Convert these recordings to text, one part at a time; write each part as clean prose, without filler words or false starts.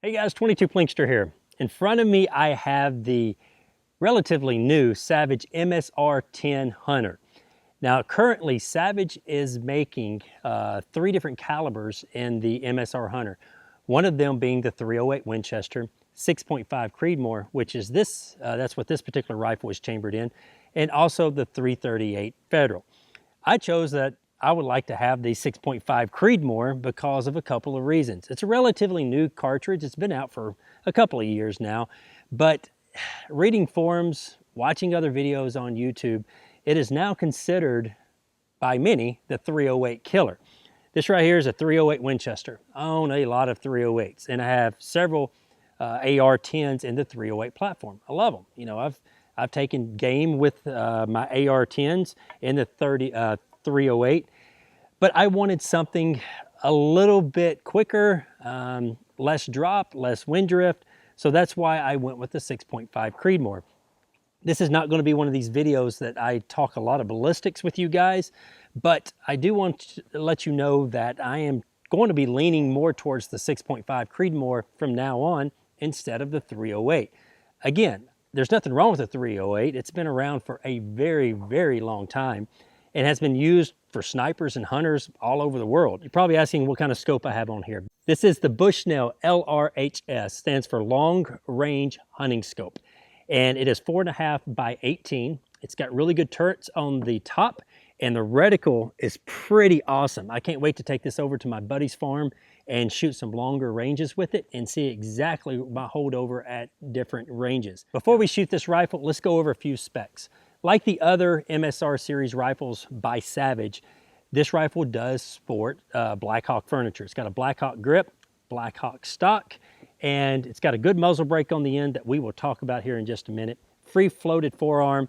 Hey guys, 22 Plinkster here. In front of me, I have the relatively new Savage MSR 10 Hunter. Now, currently, Savage is making 3 different calibers in the MSR Hunter. One of them being the 308 Winchester, 6.5 Creedmoor, which is this, that's what this particular rifle is chambered in, and also the 338 Federal. I chose that I would like to have the 6.5 Creedmoor because of a couple of reasons. It's a relatively new cartridge. It's been out for a couple of years now, but reading forums, watching other videos on YouTube, it is now considered by many the 308 killer. This right here is a 308 Winchester. I own a lot of 308s, and I have several AR-10s in the 308 platform. I love them. You know, I've taken game with my AR-10s in the 308, but I wanted something a little bit quicker, less drop, less wind drift, so that's why I went with the 6.5 Creedmoor. This is not going to be one of these videos that I talk a lot of ballistics with you guys, but I do want to let you know that I am going to be leaning more towards the 6.5 Creedmoor from now on instead of the 308. Again, there's nothing wrong with the 308. It's been around for a very, very long time and has been used for snipers and hunters all over the world. You're probably asking what kind of scope I have on here. This is the Bushnell LRHS, stands for Long Range Hunting Scope. And it is 4.5 by 18. It's got really good turrets on the top, and the reticle is pretty awesome. I can't wait to take this over to my buddy's farm and shoot some longer ranges with it and see exactly my holdover at different ranges. Before we shoot this rifle, let's go over a few specs. Like the other MSR series rifles by Savage, this rifle does sport Blackhawk furniture. It's got a Blackhawk grip, Blackhawk stock, and it's got a good muzzle brake on the end that we will talk about here in just a minute. Free floated forearm,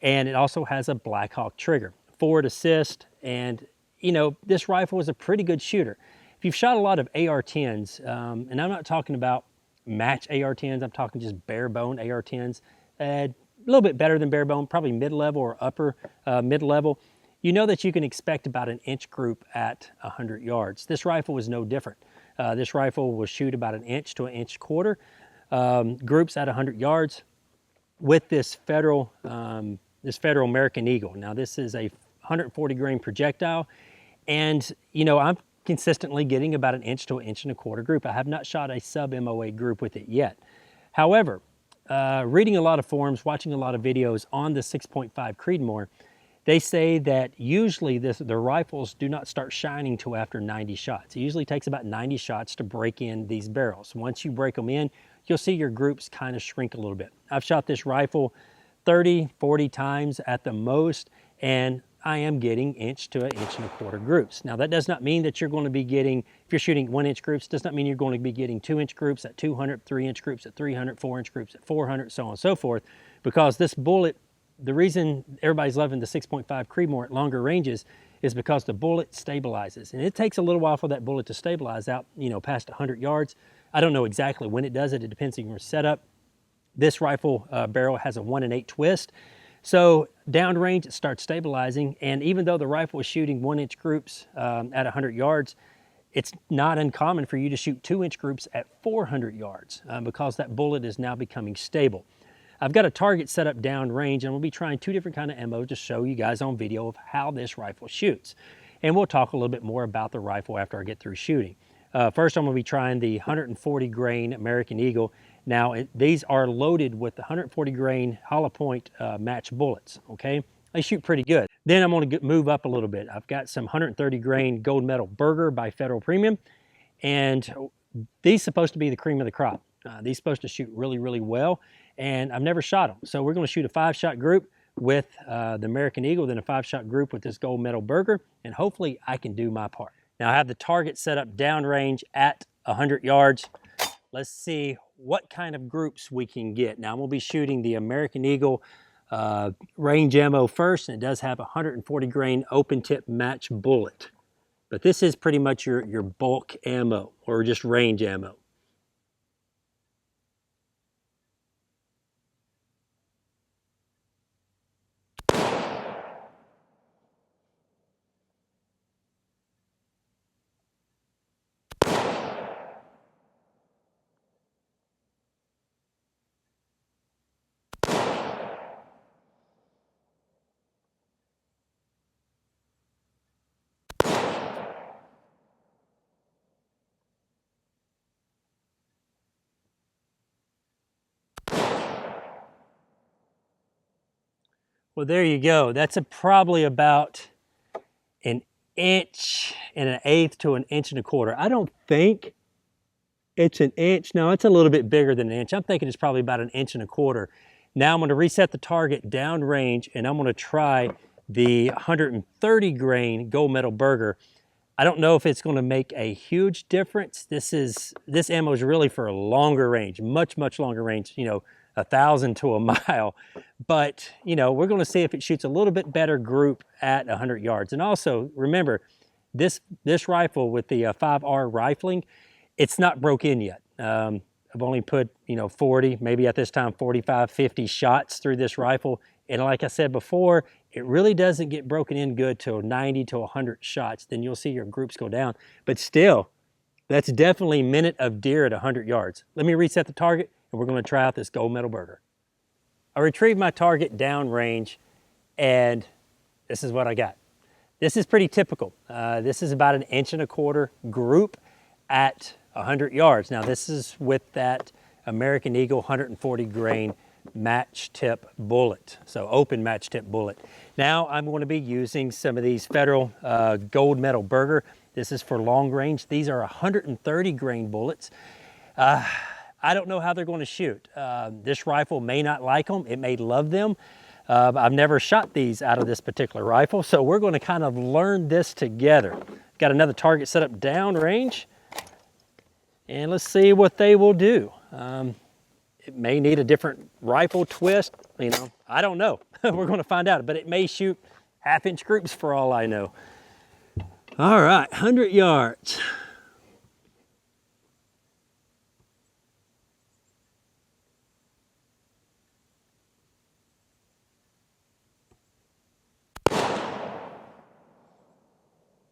and it also has a Blackhawk trigger. Forward assist, and you know, this rifle is a pretty good shooter. If you've shot a lot of AR-10s, and I'm not talking about match AR-10s, I'm talking just bare bone AR-10s, a little bit better than bare bone, probably mid-level or upper mid-level, you know that you can expect about an inch group at 100 yards. This rifle is no different. This rifle will shoot about an inch to an inch quarter groups at 100 yards with this federal American Eagle. Now this is a 140 grain projectile, and you know, I'm consistently getting about an inch to an inch and a quarter group. I have not shot a sub MOA group with it yet. However, reading a lot of forums, watching a lot of videos on the 6.5 Creedmoor, they say that usually the rifles do not start shining till after 90 shots. It usually takes about 90 shots to break in these barrels. Once you break them in, you'll see your groups kind of shrink a little bit. I've shot this rifle 30, 40 times at the most, and I am getting inch to an inch and a quarter groups. Now that does not mean that you're going to be getting, if you're shooting 1 inch groups, does not mean you're going to be getting 2 inch groups at 200, 3 inch groups at 300, 4 inch groups at 400, so on and so forth, because this bullet, the reason everybody's loving the 6.5 Creedmoor at longer ranges is because the bullet stabilizes. And it takes a little while for that bullet to stabilize out, you know, past 100 yards. I don't know exactly when it does it. It depends on your setup. This rifle barrel has a 1 in 8 twist. So downrange, it starts stabilizing. And even though the rifle is shooting 1 inch groups at 100 yards, it's not uncommon for you to shoot 2 inch groups at 400 yards because that bullet is now becoming stable. I've got a target set up downrange, and we'll be trying 2 different kind of ammo to show you guys on video of how this rifle shoots. And we'll talk a little bit more about the rifle after I get through shooting. First, I'm going to be trying the 140 grain American Eagle. Now, these are loaded with the 140 grain hollow point match bullets, okay? They shoot pretty good. Then I'm going to move up a little bit. I've got some 130 grain gold medal Burger by Federal Premium, and these are supposed to be the cream of the crop. These are supposed to shoot really, really well, and I've never shot them. So we're going to shoot a 5-shot group with the American Eagle, then a 5-shot group with this gold medal Burger, and hopefully I can do my part. Now I have the target set up downrange at 100 yards. Let's see what kind of groups we can get. Now I'm going to be shooting the American Eagle range ammo first, and it does have a 140 grain open tip match bullet. But this is pretty much your bulk ammo, or just range ammo. Well, there you go. That's probably about an inch and an eighth to an inch and a quarter. I don't think it's an inch. No, it's a little bit bigger than an inch. I'm thinking it's probably about an inch and a quarter. Now I'm going to reset the target downrange, and I'm going to try the 130 grain gold medal burger. I don't know if it's going to make a huge difference. This ammo is really for a longer range, much longer range, 1,000 to a mile. But we're going to see if it shoots a little bit better group at 100 yards. And also remember, this rifle with the 5R rifling, it's not broke in yet. I've only put 40, maybe at this time 45, 50 shots through this rifle. And like I said before, it really doesn't get broken in good till 90 to 100 shots. Then you'll see your groups go down. But still, that's definitely a minute of deer at 100 yards. Let me reset the target, and we're going to try out this gold medal burger. I retrieved my target downrange, and this is what I got. This is pretty typical. This is about an inch and a quarter group at 100 yards. Now this is with that American Eagle 140 grain match tip bullet, so open match tip bullet. Now I'm going to be using some of these Federal gold medal burger. This is for long range. These are 130 grain bullets. I don't know how they're going to shoot. This rifle may not like them. It may love them. I've never shot these out of this particular rifle, so we're going to kind of learn this together. Got another target set up downrange, and let's see what they will do. It may need a different rifle twist, I don't know. We're going to find out, but it may shoot half-inch groups for all I know. All right, 100 yards.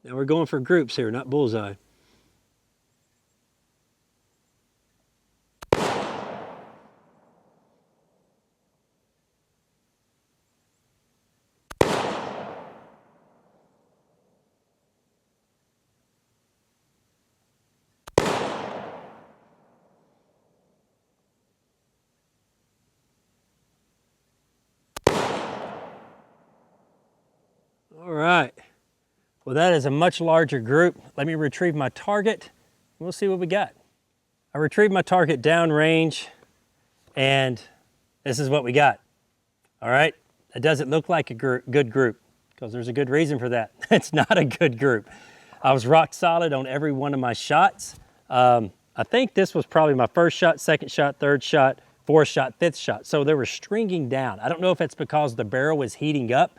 Now we're going for groups here, not bullseye. All right. Well, that is a much larger group. Let me retrieve my target. We'll see what we got. I retrieved my target downrange, and this is what we got. All right. It doesn't look like a good group, because there's a good reason for that. It's not a good group. I was rock solid on every one of my shots. I think this was probably my first shot, second shot, third shot, fourth shot, fifth shot. So they were stringing down. I don't know if it's because the barrel was heating up,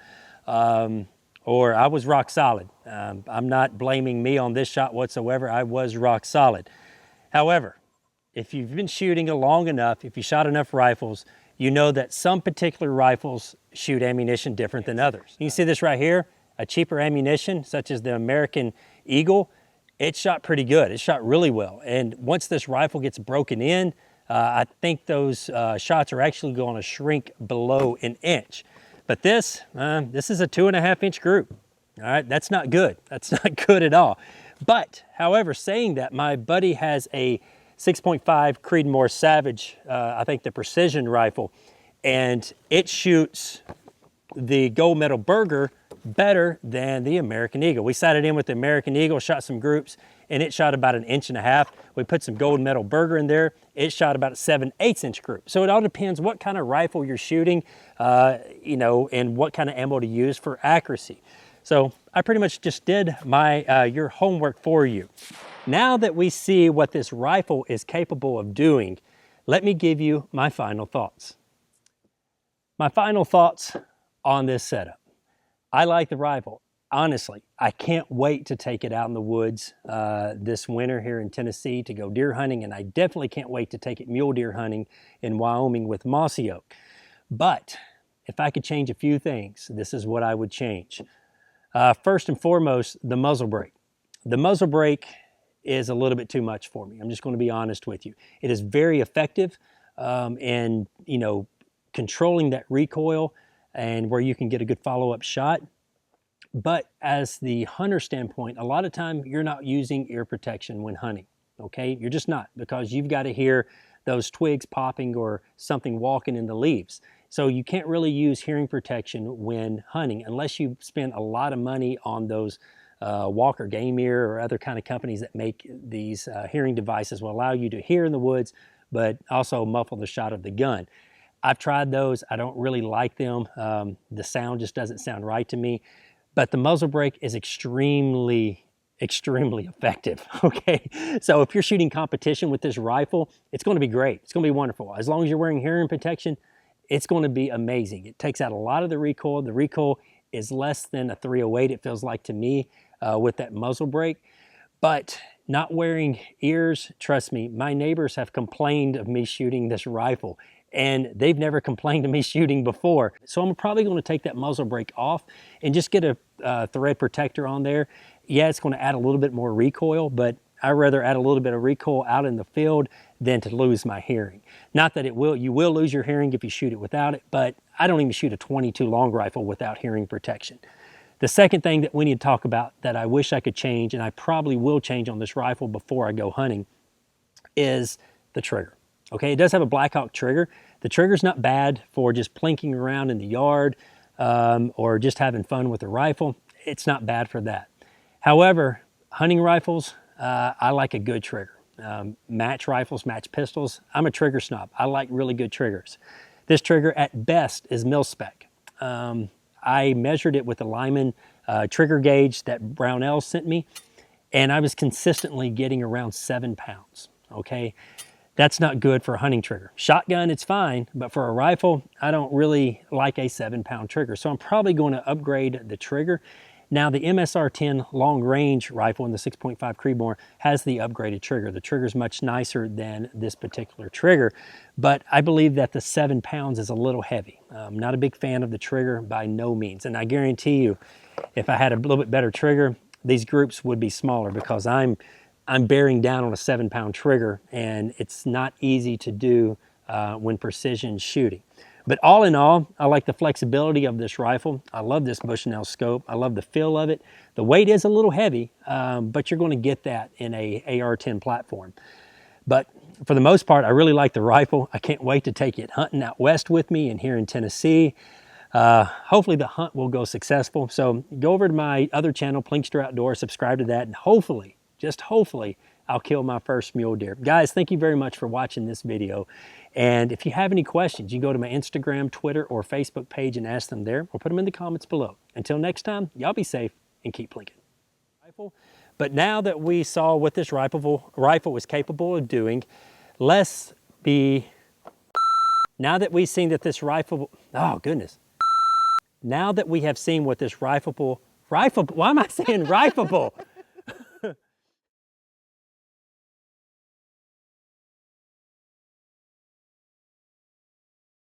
or I was rock solid. I'm not blaming me on this shot whatsoever. I was rock solid. However, if you've been shooting long enough, if you shot enough rifles, you know that some particular rifles shoot ammunition different than others. You can see this right here, a cheaper ammunition such as the American Eagle, it shot pretty good. It shot really well. And once this rifle gets broken in, I think those shots are actually going to shrink below an inch. But this is a 2.5 inch group. All right, that's not good. That's not good at all. But, however, saying that, my buddy has a 6.5 Creedmoor Savage, I think the precision rifle, and it shoots the gold medal burger better than the American Eagle. We sat it in with the American Eagle, shot some groups, and it shot about 1.5 inches. We put some gold medal burger in there. It shot about a 7/8 inch group. So it all depends what kind of rifle you're shooting, and what kind of ammo to use for accuracy. So I pretty much just did my your homework for you. Now that we see what this rifle is capable of doing, let me give you my final thoughts. My final thoughts on this setup. I like the rifle. Honestly, I can't wait to take it out in the woods this winter here in Tennessee to go deer hunting, and I definitely can't wait to take it mule deer hunting in Wyoming with mossy oak. But if I could change a few things, this is what I would change. First and foremost, the muzzle brake. The muzzle brake is a little bit too much for me. I'm just going to be honest with you. It is very effective in controlling that recoil and where you can get a good follow-up shot. But as the hunter standpoint, a lot of time you're not using ear protection when hunting, okay? You're just not, because you've got to hear those twigs popping or something walking in the leaves. So you can't really use hearing protection when hunting unless you spend a lot of money on those Walker Game Ear or other kind of companies that make these hearing devices will allow you to hear in the woods, but also muffle the shot of the gun. I've tried those. I don't really like them. The sound just doesn't sound right to me. But the muzzle brake is extremely effective, okay? So if you're shooting competition with this rifle, it's gonna be great. It's gonna be wonderful. As long as you're wearing hearing protection, it's gonna be amazing. It takes out a lot of the recoil. The recoil is less than a 308, it feels like to me, with that muzzle brake. But not wearing ears, trust me, my neighbors have complained of me shooting this rifle, and they've never complained of me shooting before. So I'm probably gonna take that muzzle brake off and just get a thread protector on there. Yeah, it's gonna add a little bit more recoil, but I'd rather add a little bit of recoil out in the field than to lose my hearing. Not that you will lose your hearing if you shoot it without it, but I don't even shoot a 22 long rifle without hearing protection. The second thing that we need to talk about that I wish I could change, and I probably will change on this rifle before I go hunting, is the trigger. Okay, it does have a Blackhawk trigger. The trigger's not bad for just plinking around in the yard or just having fun with the rifle. It's not bad for that. However, hunting rifles, I like a good trigger. Match rifles, match pistols, I'm a trigger snob. I like really good triggers. This trigger at best is mil-spec. I measured it with the Lyman trigger gauge that Brownell sent me, and I was consistently getting around 7 pounds, okay? That's not good for a hunting trigger. Shotgun, it's fine, but for a rifle, I don't really like a 7-pound trigger. So I'm probably going to upgrade the trigger. Now the MSR 10 long range rifle in the 6.5 Creedmoor has the upgraded trigger. The trigger is much nicer than this particular trigger, but I believe that the 7 pounds is a little heavy. I'm not a big fan of the trigger by no means. And I guarantee you, if I had a little bit better trigger, these groups would be smaller because I'm bearing down on a 7-pound trigger, and it's not easy to do when precision shooting. But all in all, I like the flexibility of this rifle. I love this Bushnell scope. I love the feel of it. The weight is a little heavy, but you're going to get that in a AR-10 platform. But for the most part, I really like the rifle. I can't wait to take it hunting out west with me and here in Tennessee. Hopefully the hunt will go successful. So go over to my other channel, Plinkster Outdoors, subscribe to that, and hopefully, just hopefully, I'll kill my first mule deer. Guys, thank you very much for watching this video. And if you have any questions, you can go to my Instagram, Twitter, or Facebook page and ask them there, or put them in the comments below. Until next time, y'all be safe and keep plinking. But now that we saw what this rifle was capable of doing, now that we've seen that this rifle, oh goodness. Now that we have seen what this why am I saying rifleable?